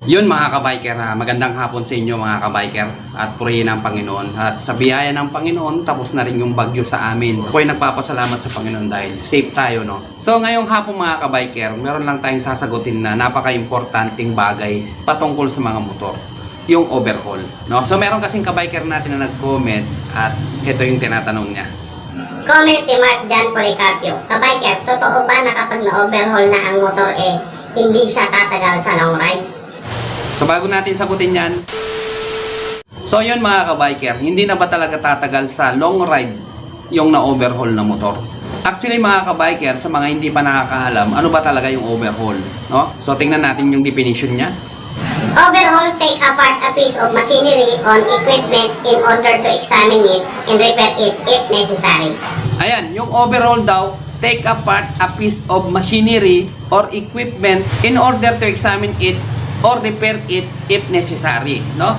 Yun mga kabiker, magandang hapon sa inyo mga kabiker at purihin ang Panginoon. At sa biyaya ng Panginoon, tapos na rin yung bagyo sa amin. Ako'y nagpapasalamat sa Panginoon dahil safe tayo, no? So ngayong hapon mga kabiker, meron lang tayong sasagutin na napaka-importanting bagay patungkol sa mga motor. Yung overhaul, no? So meron kasing kabiker natin na nag-comment at ito yung tinatanong niya. Comment ni Mark John Policarpio. Kabiker, totoo ba na kapag na-overhaul na ang motor hindi siya tatagal sa long ride? So bago natin sagutin yan, so yun mga kabiker, hindi na ba talaga tatagal sa long ride yung na-overhaul na motor? Actually mga kabiker, sa mga hindi pa nakakaalam, ano ba talaga yung overhaul? No? So tingnan natin yung definition niya. Overhaul, take apart a piece of machinery on equipment in order to examine it and repair it if necessary. Ayan, yung overhaul daw, take apart a piece of machinery or equipment in order to examine it or repair it if necessary, no?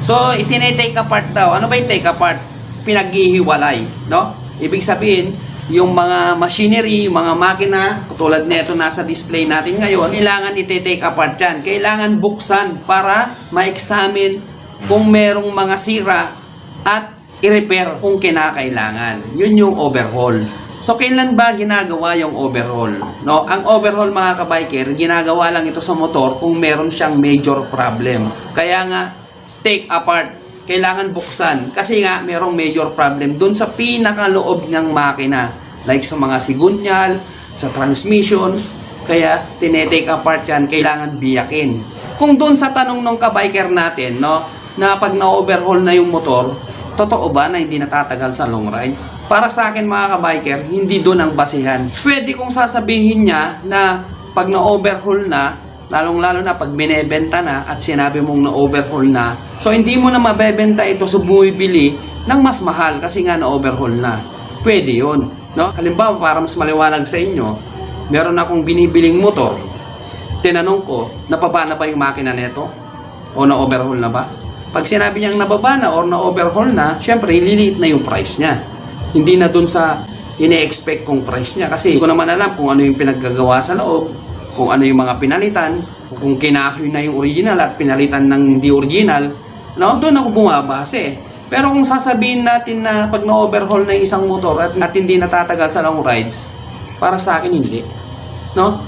So, itinay-take apart daw. Ano ba yung take apart? Pinaghihiwalay, no? Ibig sabihin, yung mga machinery, yung mga makina, tulad nito nasa display natin ngayon, kailangan iti-take apart yan. Kailangan buksan para ma-examine kung merong mga sira at i-repair kung kinakailangan. Yun yung overhaul. So, kailan ba ginagawa yung overhaul? No? Ang overhaul mga kabiker, ginagawa lang ito sa motor kung meron siyang major problem. Kaya nga, take apart. Kailangan buksan. Kasi nga, merong major problem dun sa pinakaloob ng makina. Like sa mga sigunyal, sa transmission. Kaya, tinetake apart yan. Kailangan biyakin. Kung dun sa tanong ng kabiker natin, no, na pag na-overhaul na yung motor, totoo ba na hindi natatagal sa long rides? Para sa akin mga kabiker, hindi doon ang basihan. Pwede kong sasabihin niya na pag na-overhaul na, lalong-lalo na pag binebenta na at sinabi mong na-overhaul na, so hindi mo na mabebenta ito sa bumibili ng mas mahal kasi nga na-overhaul na. Pwede yun. No? Halimbawa, para mas maliwanag sa inyo, meron akong binibiling motor. Tinanong ko, napaba na ba yung makina nito? O na-overhaul na ba? Pag sinabi niyang nababa na or na-overhaul na, syempre, ililiit na yung price niya. Hindi na dun sa ine-expect kong price niya. Kasi hindi ko naman alam kung ano yung pinaggagawa sa loob, kung ano yung mga pinalitan, kung kinahoy na yung original at pinalitan ng hindi original. No? Doon ako bumabase. Pero kung sasabihin natin na pag na-overhaul na isang motor at hindi natatagal sa long rides, para sa akin hindi. No?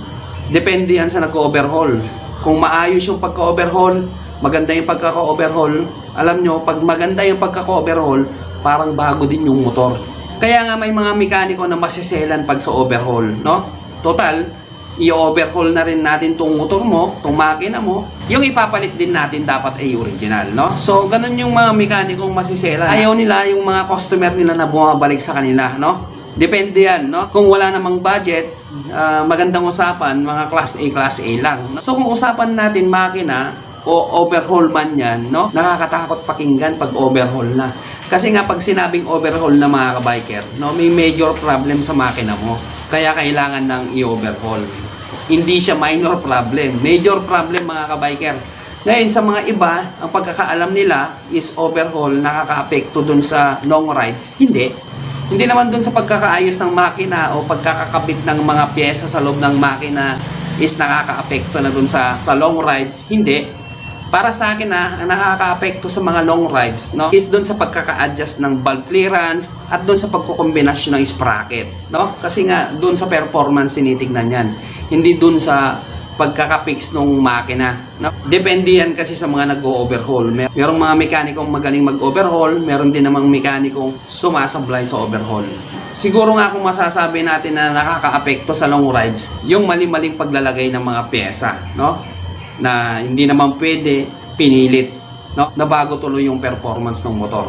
Depende yan sa nag-overhaul. Kung maayos yung pagka-overhaul, maganda yung pagkaka-overhaul. Alam nyo, pag maganda yung pagkaka-overhaul, parang bago din yung motor. Kaya nga may mga mekaniko na masiselan pag sa overhaul, no? Total, i-overhaul na rin natin tong motor mo, tong makina mo. Yung ipapalit din natin dapat ay original, no? So, ganun yung mga mekanikong masiselan. Ayaw nila yung mga customer nila na bumabalik sa kanila, no? Depende yan, no? Kung wala namang budget, magandang usapan, mga class A lang. So, kung usapan natin makina, o overhaul man yan, no? Nakakatakot pakinggan pag overhaul na. Kasi nga pag sinabing overhaul na mga kabiker, no, may major problem sa makina mo. Kaya kailangan ng i-overhaul. Hindi siya minor problem. Major problem mga kabiker. Ngayon sa mga iba, ang pagkakaalam nila is overhaul nakakaapekto dun sa long rides. Hindi. Hindi naman dun sa pagkakaayos ng makina o pagkakakabit ng mga pyesa sa loob ng makina is nakakaapekto na dun sa long rides. Hindi. Para sa akin ang nakaka-apekto sa mga long rides, no, is doon sa pagkaka-adjust ng valve clearance at doon sa pagkukombinasyon ng sprocket, no? Kasi nga doon sa performance tinitingnan yan. Hindi doon sa pagkaka-fix ng makina, no? Depende yan kasi sa mga nag-overhaul. Merong mga mekanikong magaling mag-overhaul, meron din namang mekanikong sumasablay sa overhaul. Siguro nga kung masasabi natin na nakaka-apekto sa long rides, yung mali-maling paglalagay ng mga pyesa, no? Na hindi naman pwede pinilit, no? Na bago tuloy yung performance ng motor.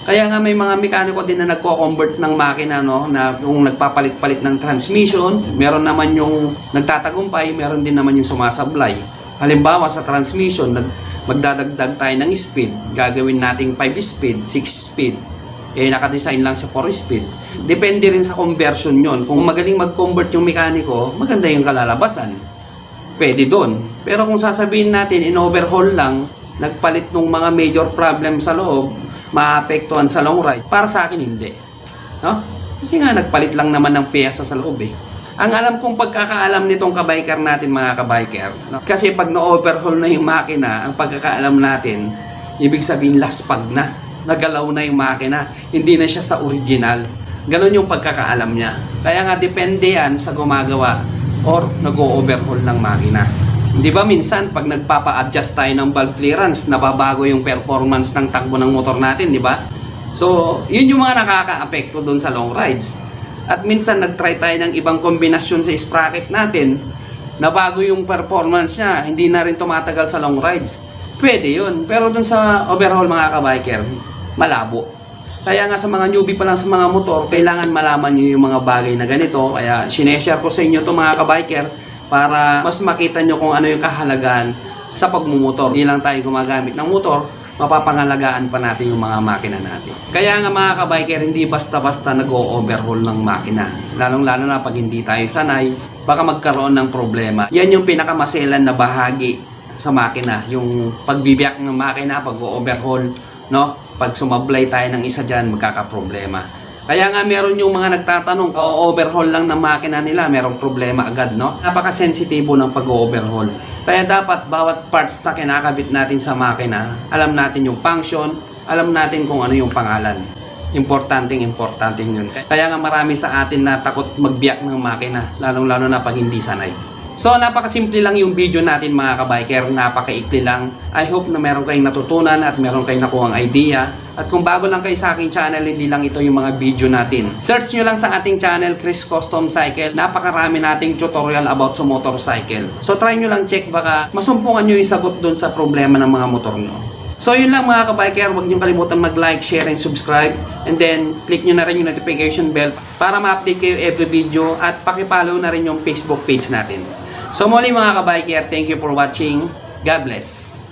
Kaya nga may mga mekaniko din na nagko-convert ng makina, no, na kung nagpapalit-palit ng transmission, meron naman yung nagtatagumpay, meron din naman yung sumasablay. Halimbawa sa transmission, magdadagdag tayo ng speed, gagawin nating 5 speed, 6 speed. Nakadesign lang sa 4 speed. Depende rin sa conversion yon. Kung magaling mag-convert yung mekaniko, maganda yung kalalabasan. Pwede doon. Pero kung sasabihin natin in-overhaul lang, nagpalit ng mga major problem sa loob, maapektuhan sa long ride, para sa akin hindi. No? Kasi nga nagpalit lang naman ng pyesa sa loob eh. Ang alam kong pagkakaalam nitong kabiker natin mga kabiker, no? Kasi pag na-overhaul na yung makina, ang pagkakaalam natin, ibig sabihin laspag na. Nagalaw na yung makina. Hindi na siya sa original. Ganon yung pagkakaalam niya. Kaya nga depende yan sa gumagawa or nag-o-overhaul ng makina. Di ba minsan pag nagpapa-adjust tayo ng valve clearance, nababago yung performance ng takbo ng motor natin, di ba? So, yun yung mga nakaka-apekto doon sa long rides. At minsan nag-try tayo ng ibang kombinasyon sa sprocket natin, nabago yung performance niya, hindi na rin tumatagal sa long rides. Pwede yun. Pero doon sa overhaul mga kabiker, malabo. Kaya nga sa mga newbie pa lang sa mga motor, kailangan malaman nyo yung mga bagay na ganito. Kaya sineshare ko sa inyo to mga kabiker para mas makita nyo kung ano yung kahalagaan sa pagmumotor. Hindi lang tayo gumagamit ng motor, mapapangalagaan pa natin yung mga makina natin. Kaya nga mga kabiker, hindi basta-basta nag-o-overhaul ng makina. Lalong-lalo na pag hindi tayo sanay, baka magkaroon ng problema. Yan yung pinakamaselan na bahagi sa makina. Yung pagbibiyak ng makina, pag-o-overhaul, no? Pag sumablay tayo ng isa dyan, magkakaproblema. Kaya nga meron yung mga nagtatanong, ka-overhaul lang ng makina nila, merong problema agad, no? Napaka-sensitibo ng pag-overhaul. Kaya dapat bawat parts na kinakabit natin sa makina, alam natin yung function, alam natin kung ano yung pangalan. Importante yun. Kaya nga marami sa atin na takot magbiyak ng makina, lalong-lalo na pag hindi sanay. So, napakasimple lang yung video natin mga kabiker, napakaikli lang. I hope na meron kayong natutunan at meron kayong nakuhang idea. At kung bago lang kayo sa aking channel, hindi lang ito yung mga video natin. Search nyo lang sa ating channel, Chris Custom Cycle. Napakarami nating tutorial about sa motorcycle. So, try nyo lang check, baka masumpungan nyo yung sagot dun sa problema ng mga motor nyo. So, yun lang mga kabiker, huwag nyo kalimutan mag-like, share, and subscribe. And then, click nyo na rin yung notification bell para ma-update kayo every video at pakipollow na rin yung Facebook page natin. So muli mga kabiker, thank you for watching. God bless.